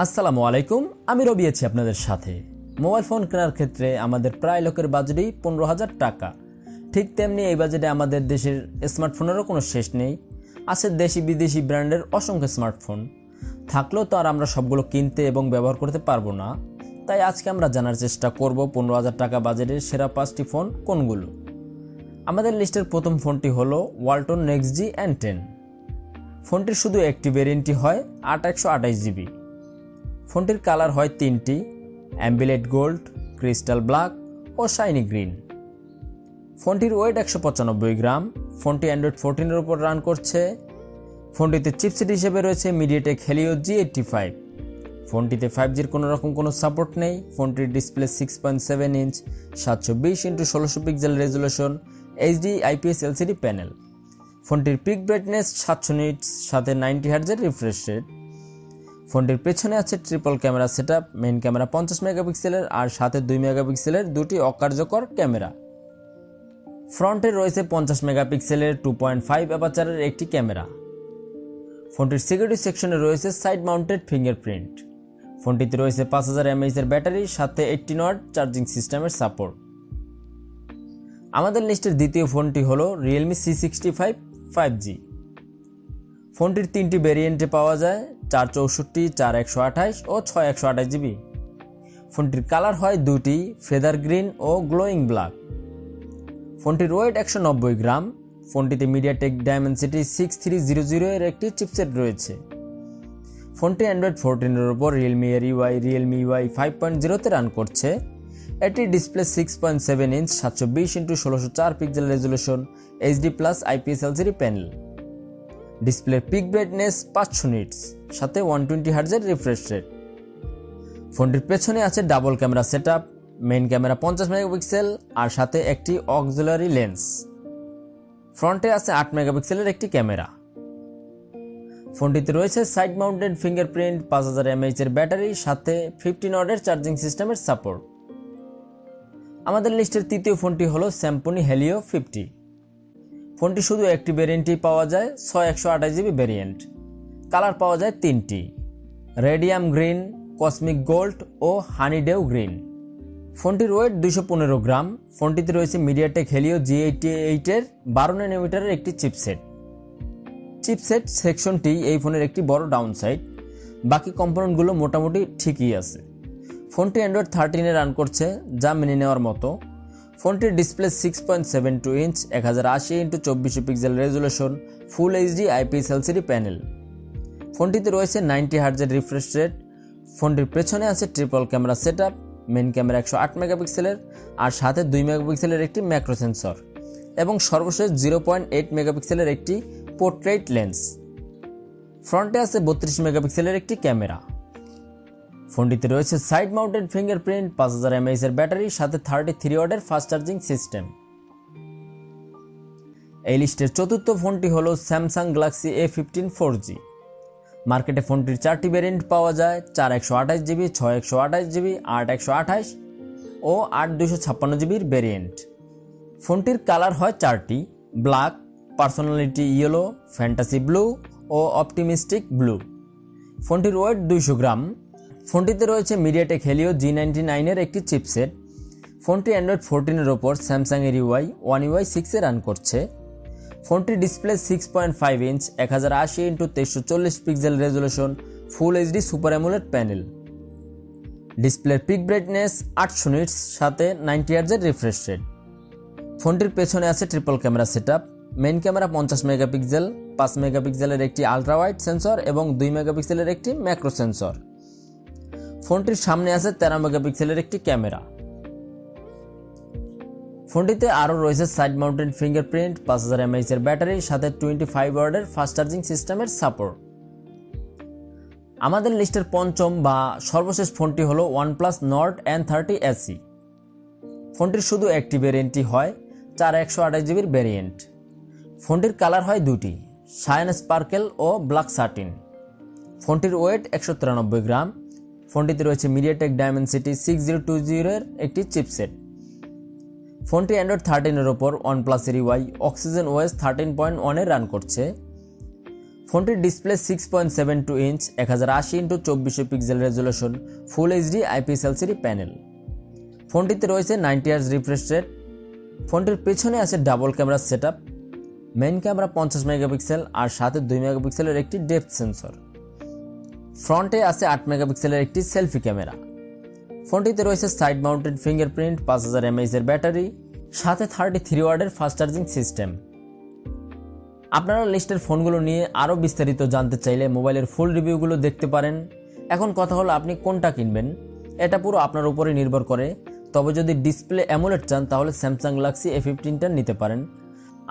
আসসালামু আলাইকুম, আমি রবি আছি আপনাদের সাথে। মোবাইল ফোন কেনার ক্ষেত্রে আমাদের প্রায় লোকের বাজেটই 15,000 টাকা। ঠিক তেমনি এই বাজেটে আমাদের দেশের স্মার্টফোনেরও কোনো শেষ নেই। আছে দেশি বিদেশি ব্র্যান্ডের অসংখ্য স্মার্টফোন, থাকলেও তো আর আমরা সবগুলো কিনতে এবং ব্যবহার করতে পারবো না। তাই আজকে আমরা জানার চেষ্টা করব 15,000 টাকা বাজেটের সেরা 5টি ফোন কোনগুলো। আমাদের লিস্টের প্রথম ফোনটি হলো ওয়ালটন নেক্সট জি N10। ফোনটির শুধু একটি ভেরিয়েন্টই হয় 8/128 জিবি। ফোনটির কালার হয় তিনটি: অ্যাম্বিলেট গোল্ড, ক্রিস্টাল ব্ল্যাক ও শাইনি গ্রিন। ফোনটির ওয়েট 195 গ্রাম। ফোনটি অ্যান্ড্রয়েড 14 উপর রান করছে। ফোনটিতে চিপসেট হিসেবে রয়েছে মিডিয়াটেক হেলিও G85। ফোনটিতে 5G'র কোনো সাপোর্ট নেই। ফোনটির display 6.7 inch 720x1600 pixel resolution HD IPS LCD panel. ফোনটির পিক ব্রাইটনেস 700 নিটস, সাথে 90 হার্জের রিফ্রেশ রেট। ফোনটির পেছনে আছে triple camera setup. Main camera 50 মেগাপিক্সেলের আর সাথে 2 মেগাপিক্সেলের দুটি অকার্যকর ক্যামেরা। ফ্রন্টে রয়েছে 50 মেগাপিক্সেলের 2.5 অ্যাপারচারের একটি ক্যামেরা। ফোনটির সিকিউরিটি সেকশনে রয়েছে সাইড মাউন্টেড ফিঙ্গারপ্রিন্ট। ফোনটিতে রয়েছে 5000 mAh এর ব্যাটারি, সাথে 18 ওয়াট চার্জিং সিস্টেমের সাপোর্ট। আমাদের লিস্টের দ্বিতীয় ফোনটি হলো রিয়েলমি C65 5G। ফোনটির তিনটি ভেরিয়েন্টে পাওয়া যায়: 464, 4128 ও 6128 জিবি। ফোনটির কালার হয় দুটি, ফেদার গ্রিন ও গ্লোয়িং ব্ল্যাক। ফোনটির ওয়েট 190 গ্রাম। ফোনটিতে মিডিয়াটেক ডায়মেনসিটি 6300 এর একটি চিপসেট রয়েছে। ফোনটি অ্যান্ড্রয়েড 14 উপর রিয়েলমি UI 5.0 রান করছে। এটি display 6.7 inch 720x1604 pixel resolution HD+ IPS LCD panel. ডিসপ্লের পিক ব্রাইটনেস 500 নিটস, সাথে 120 হার্জের রিফ্রেশ রেট। ফোনটির পেছনে আছে double camera setup. Main camera 50 megapixel আর সাথে একটি অক্সিলারি লেন্স। ফ্রন্টে আছে 8 মেগাপিক্সেলের একটি ক্যামেরা। ফোনটিতে রয়েছে সাইড মাউন্টেড ফিঙ্গারপ্রিন্ট, 5000 mAh এর ব্যাটারি, সাথে 15 ওয়াটের চার্জিং সিস্টেমের সাপোর্ট। আমাদের লিস্টের তৃতীয় ফোনটি হলো স্যামসং হেলিও 50। ফোনটি শুধু একটি ভেরিয়েন্টই পাওয়া যায়, 6128 জিবি ভেরিয়েন্ট। কালার পাওয়া যায় তিনটি: রেডিয়াম গ্রিন, কসমিক গোল্ড ও হানিডেউ গ্রিন। ফোনটির ওয়েট 215 গ্রাম। ফোনটিতে রয়েছে মিডিয়াটেক হেলিও G88 এর 12 ন্যানোমিটারের একটি চিপসেট সেকশনটি এই ফোনের একটি বড় ডাউনসাইড। বাকি কম্পোনেন্টগুলো মোটামুটি ঠিকই আছে। ফোনটি অ্যান্ড্রয়েড 13 রান করছে, যা মেনে নেওয়ার মতো। ফোনটির display 6.72 inch 1080x2400 pixel resolution full HD IPS LCD panel. ফোনটিতে রয়েছে 90 হার্জের রিফ্রেশ রেট। ফোনটির পেছনে আছে triple camera setup. Main camera 108 মেগাপিক্সেলের আর সাথে 2 মেগাপিক্সেলের একটি ম্যাক্রো সেন্সর এবং সর্বশেষ 0.8 মেগাপিক্সেলের একটি পোর্ট্রেট লেন্স। ফ্রন্টে আছে 32 মেগাপিক্সেলের একটি ক্যামেরা। ফোনটিতে রয়েছে সাইড মাউন্টেড ফিঙ্গারপ্রিন্ট, 5000 mAh এর ব্যাটারি, সাথে 33 ওয়াটের ফাস্ট চার্জিং সিস্টেম। এই লিস্টের চতুর্থ ফোনটি হলো স্যামসাং গ্যালাক্সি A15 4G। মার্কেটে ফোনটির 4টি ভেরিয়েন্ট পাওয়া যায়: 4128 জিবি, 6128 জিবি, 8128 ও 8256 জিবির ভেরিয়েন্ট। ফোনটির কালার হয় 4টি: black, personality yellow, fantasy blue ও অপটিমিস্টিক ব্লু। ফোনটির ওয়েট 200 গ্রাম। ফোনটিতে রয়েছে মিডিয়াটেক হেলিও G99 এর একটি চিপসেট। ফোনটি অ্যান্ড্রয়েড 14 ওপর স্যামসাং এর One UI 6 এ রান করছে। ফোনটির display 6.5 inch 1080x2340 pixel resolution full HD super AMOLED panel. ডিসপ্লের পিক ব্রাইটনেস 800 নিটস, সাথে 90 হার্জের রিফ্রেশ রেট। ফোনটির পেছনে আছে triple camera setup. Main camera 50 megapixel, 5 মেগাপিক্সেলের একটি আলট্রা ওয়াইড সেন্সর এবং 2 মেগাপিক্সেলের একটি ম্যাক্রো সেন্সর। ফোনটির সামনে আছে 13 মেগাপিক্সেলের একটি ক্যামেরা। ফোনটিতে আরও রয়েছে সাইড মাউন্টেড ফিঙ্গারপ্রিন্ট, 5000 mAh এর ব্যাটারি, সাথে 25 ওয়াটের ফাস্ট চার্জিং সিস্টেমের সাপোর্ট। আমাদের লিস্টের পঞ্চম বা সর্বশেষ ফোনটি হলো OnePlus Nord N30 SE। ফোনটির শুধু একটি ভেরিয়েন্টই হয়, 4128 জিবির ভেরিয়েন্ট। ফোনটির কালার হয় দুটি: শাইন স্পার্কেল ও ব্ল্যাক সাটিন। ফোনটির ওয়েট 193 গ্রাম। ফোনটিতে রয়েছে মিডিয়াটেক ডায়মেনসিটি 6020 এর একটি চিপসেট। ফোনটি অ্যান্ড্রয়েড 13 এর উপর OnePlus এর Oxygen OS 13.1 এ রান করছে। ফোনটির display 6.72 inch 1080x2400 pixel resolution full HD IPS LCD panel. ফোনটিতে রয়েছে 90 হার্জ রিফ্রেশ রেট। ফোনটির পেছনে আছে double camera setup, main camera 50 megapixel আর সাথে 2 মেগাপিক্সেলের একটি ডেপথ সেন্সর। ফ্রন্টে আছে 8 মেগাপিক্সেলের একটি সেলফি ক্যামেরা। ফোনটিতে রয়েছে সাইড মাউন্টেড ফিঙ্গারপ্রিন্ট, 5000 mAh এর ব্যাটারি, সাথে 33 ওয়াটের ফাস্ট চার্জিং সিস্টেম। আপনারা লিস্টের ফোনগুলো নিয়ে আরও বিস্তারিত জানতে চাইলে মোবাইলের ফুল রিভিউগুলো দেখতে পারেন। এখন কথা হলো আপনি কোনটা কিনবেন, এটা পুরো আপনার উপরে নির্ভর করে। তবে যদি ডিসপ্লে অ্যামোলেড চান তাহলে স্যামসাং গ্যালাক্সি A15টা নিতে পারেন।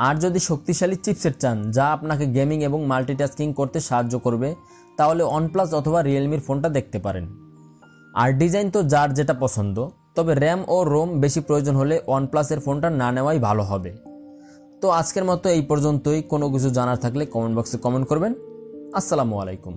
আর যদি শক্তিশালী চিপসেট চান যা আপনাকে গেমিং এবং মাল্টিটাস্কিং করতে সাহায্য করবে তাহলে ওয়ানপ্লাস অথবা রিয়েলমির ফোনটা দেখতে পারেন। আর ডিজাইন তো যার যেটা পছন্দ, তবে র্যাম ও রোম বেশি প্রয়োজন হলে ওয়ানপ্লাসের ফোনটা না নেওয়াই ভালো হবে। তো আজকের মতো এই পর্যন্তই। কোনো কিছু জানার থাকলে কমেন্ট বক্সে কমেন্ট করবেন। আসসালামু আলাইকুম।